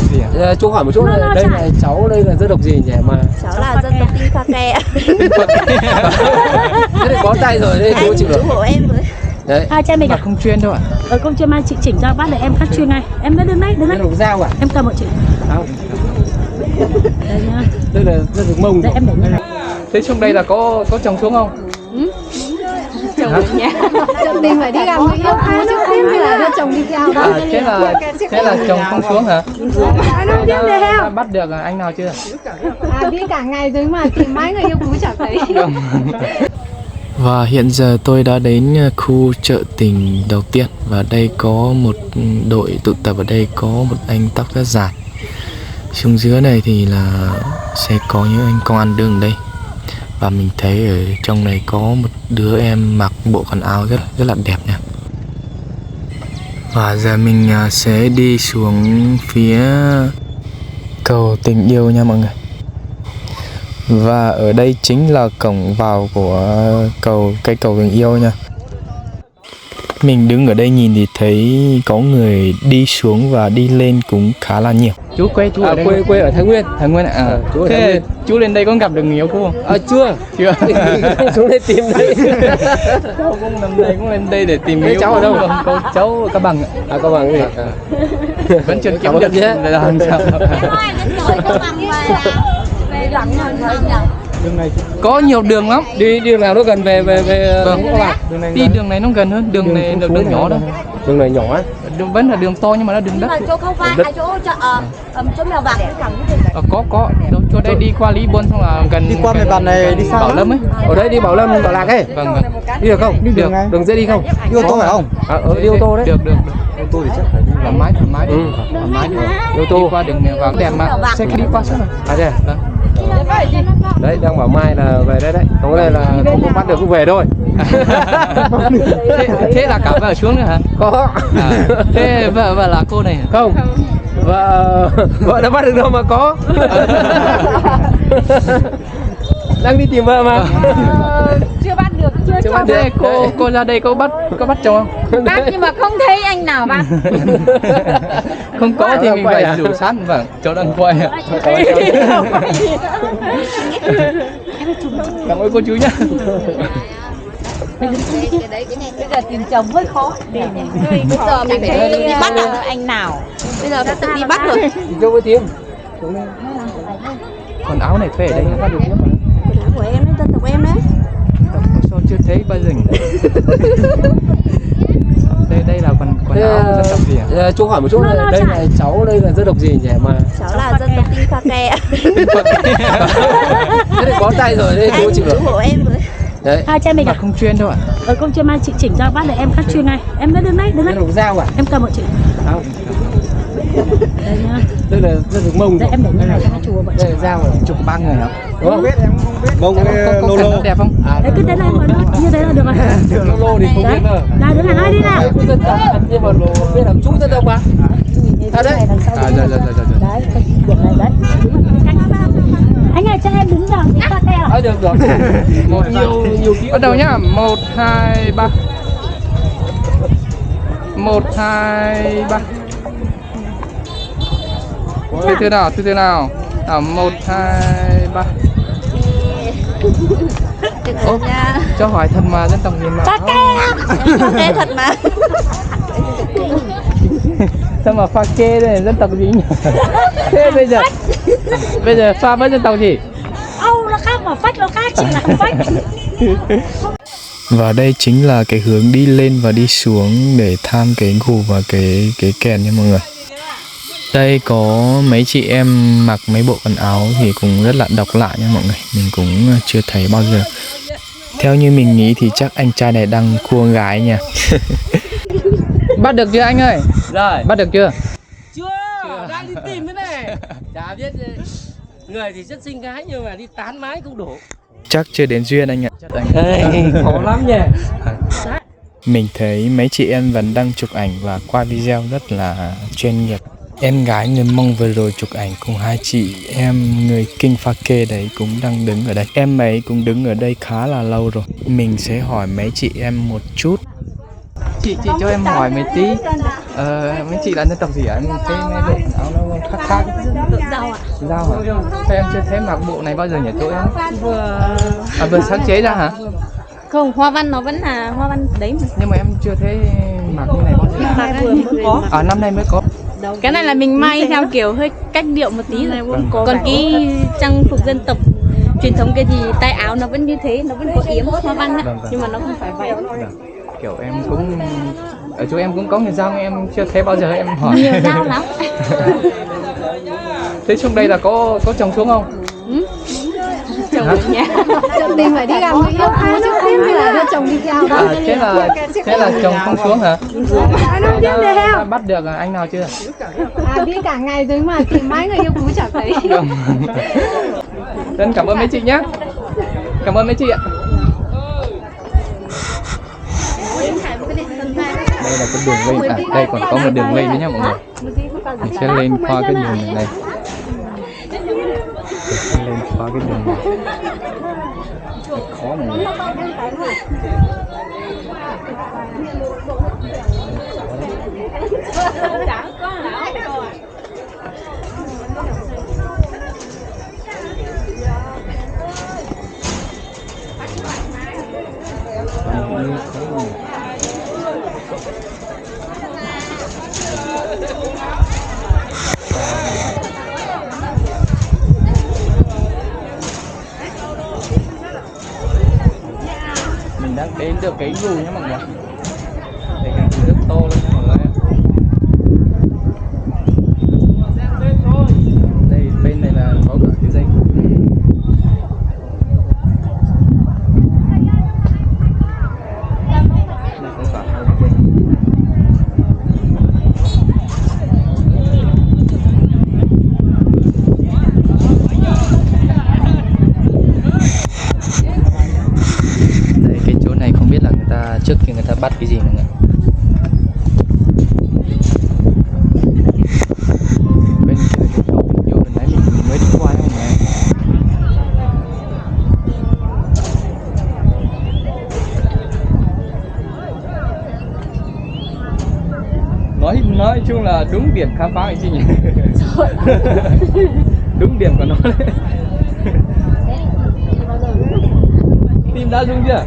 tộc gì ạ? Chú hỏi một chút, đây là cháu đây là dân tộc gì nhỉ mà? Cháu là dân tộc Kinh Pha Ke. Thế thì bó tay rồi, đây chú chịu được. Chú hộ em với. Đấy. Hai cha mình Mà không chuyên đâu ạ? không chuyên mai chị chỉnh cho bác để em cắt chuyên ngay. Em đứng đấy, đứng đấy. Đây là dao à? Em cầm một chị. Không. Đây nhá. Đây là dân tộc Mông. Đây em để như này. Thế trong đây là có chồng xuống không? Chồng ở nhà. Chồng mình phải đi làm người yêu phú chứ không phải là đưa chồng đi theo đâu. Thế là chồng không xuống hả? Đã bắt được anh nào chưa? Đi cả ngày rồi mà tìm mãi người yêu phú chẳng thấy. Và hiện giờ tôi đã đến khu chợ tình đầu tiên. Và đây có một đội tụ tập ở đây, có một anh tóc rất dài. Xuống dưới này thì là sẽ có những anh công an đứng ở đây. Và mình thấy ở trong này có một đứa em mặc bộ quần áo rất là đẹp nha. Và giờ mình sẽ đi xuống phía cầu tình yêu nha mọi người. Và ở đây chính là cổng vào của cây cầu tình yêu nha. Mình đứng ở đây nhìn thì thấy có người đi xuống và đi lên cũng khá là nhiều. Chú quê chú ở đây. Quê ở Thái Nguyên. Thái Nguyên ạ. Chú ở Thái Thế Nguyên. chú lên đây có gặp được người yêu cũ không? Chưa. Xuống đây tìm đây. Cháu cũng nằm đây, cũng lên đây để tìm người yêu. Cháu ở đâu? Không, cháu ở Cao Bằng ạ. Cao Bằng gì? Vẫn chưa kiếm được nhé. Làm sao? Có nhiều đường lắm. Đi đường nào nó gần về Vâng. Cao Bằng. Đi đường này nó gần hơn, đường này là đường nhỏ đâu. Đường này nhỏ á. Vẫn là đường to nhưng mà nó đường đất. Chỗ không phải, chỗ Mèo Vạc cái cẳng Có. Chỗ đây đi qua Lý Buôn xong là gần. Đi qua Mèo Vạc này đi xa Bảo Lâm ấy. Ở đây đi Bảo Lâm, Bảo Lạc ấy. Vâng. Đi được không? Đi đường này. Đường dễ đi không? Đi ô tô phải không? Đi ô tô đấy. Được. Ô tô thì chắc phải đi Thoải mái đi. Thoải mái đi. Ô tô. Đi qua đường Mèo Vạc đẹp mà. Xe đi qua suốt rồi. À thế à? Vâng. Đấy, đang bảo Mai là về đây đấy. Còn đây là không có bắt được cũng về thôi. Thế là cả vợ xuống nữa hả? Có. Thế vợ là cô này hả? Không. Vợ đã bắt được đâu mà có. Đang đi tìm vợ mà. chưa bắt được, chưa bắt Thế cô ra đây có bắt chồng không? bắt nhưng mà không thấy anh nào bắt. Không có thì mình phải rủ sẵn. Vâng, cháu đang quay ạ. Cảm ơn cô chú nhá. Bây giờ tìm chồng hơi khó. Bây giờ mình phải đi bắt anh nào. Bây giờ phải tự đi bắt rồi. Đi đâu với tìm? Còn áo này phê ở đây nó bắt được chưa? Quần áo của em đấy, dân tộc em đấy. Sao chưa thấy bao giờ nhỉ? Đây là quần áo của dân tộc gì ạ? Chú hỏi một chút, đây là cháu đây là dân tộc gì nhỉ mà? Cháu là dân tộc Kinh Pha Ke. Thế thì bó tay rồi, đây chú chịu được. Chú hộ em với. Đấy. Hai cha mình Mà không chuyên đâu ạ? không chuyên mai chị chỉnh cho bác để em cắt chuyên ngay. Em đứng đấy, đứng Đây đấy. là dao à? Em cầm một chị. Không. Đây nhá. Đây là dân tộc Mông. Đây em để như này cho hai chùa bọn chị. Đây là dao à? Chụp 3 người hả? Đúng không? Mông Có cảnh đẹp không? Đấy cứ thế này mà nó như thế là được rồi. Lô thì không biết nữa. Đây đứng này, đi nào. Chú dân tộc nhưng mà biết là chú dân tộc mà. À đấy. Dạ. Đấy, cái điểm này đấy. Anh ơi cho em đứng vào cái xe ạ. Được rồi. Nhiều ký. Bắt đầu nhá. 1 2 3. 1 2 3. Từ từ nào. 1 2 3. Ủa, cho hỏi thần mà dân tộc gì mà? Pha Ke thật mà. Sao mà pha kê đây dân tộc gì nhỉ? Thế bây giờ pha với dân tộc gì? Âu nó khác mà phách nó khác, chị là không phách. Và đây chính là cái hướng đi lên và đi xuống để tham cái gù và cái kèn nha mọi người. Đây có mấy chị em mặc mấy bộ quần áo thì cũng rất là độc lạ nha mọi người. Mình cũng chưa thấy bao giờ. Theo như mình nghĩ thì chắc anh trai này đang cua gái nha. Bắt được chưa anh ơi? Rồi. Bắt được chưa? Chưa, đang đi tìm thế này. Chả biết người thì rất xinh gái nhưng mà đi tán mái cũng đủ. Chắc chưa đến duyên anh ạ. Khó lắm nhỉ. Mình thấy mấy chị em vẫn đang chụp ảnh và quay video rất là chuyên nghiệp. Em gái người Mông vừa rồi chụp ảnh cùng hai chị em người Kinh Pha Ke đấy cũng đang đứng ở đây. Em ấy cũng đứng ở đây khá là lâu rồi. Mình sẽ hỏi mấy chị em một chút. chị cho em hỏi mấy tí. Mấy chị là dân tộc gì ạ? Cái này bộ áo nó khác khác. Rau ạ. Rau hả? Thế em chưa thấy mặc bộ này bao giờ nhỉ chỗ em? Vừa sáng chế ra hả? Không, hoa văn nó vẫn là hoa văn đấy mà. Nhưng mà em chưa thấy mặc như này bao giờ. Mặc vừa mới có. Năm nay mới có. Cái này là mình may theo kiểu hơi cách điệu một tí này. Còn cái trang phục dân tộc truyền thống cái gì tay áo nó vẫn như thế, nó vẫn có yếm hoa văn ạ. Nhưng mà nó không phải vậy. Kiểu em cũng ở chỗ em cũng có người dao nhưng em chưa thấy bao giờ em hỏi. Nhiều dao lắm. Thế trong đây là có trồng xuống không? Trồng ở nhà. Chồng mình phải đi làm người yêu phú chứ không phải là đưa chồng đi theo đâu. Thế là chồng không xuống hả? Đã bắt được anh nào chưa? Đi cả ngày rồi mà tìm mãi người yêu phú chẳng thấy. Dân cảm ơn mấy chị nhé. Cảm ơn mấy chị ạ. Đây là cái đường lây, đây còn có một đường lây nữa nha mọi người. Mình sẽ lên qua cái đường này. Sẽ lên qua cái đường này. Rất khó mọi người. Mình đang đến được cái dù nhé mọi người. Đây cái dù rất to luôn nha mọi người. Đây bên này là có cả cái dây. Đây có cả hai bên. Đây cái chỗ này không biết là người ta trước khi người ta bắt cái gì nữa. Bên kia là cái chỗ mình vô lần nãy mình mới đi qua không này. Nói chung là đúng điểm khám phá hành trình nhỉ. Đúng điểm của nó đấy. Tim đã rung chưa?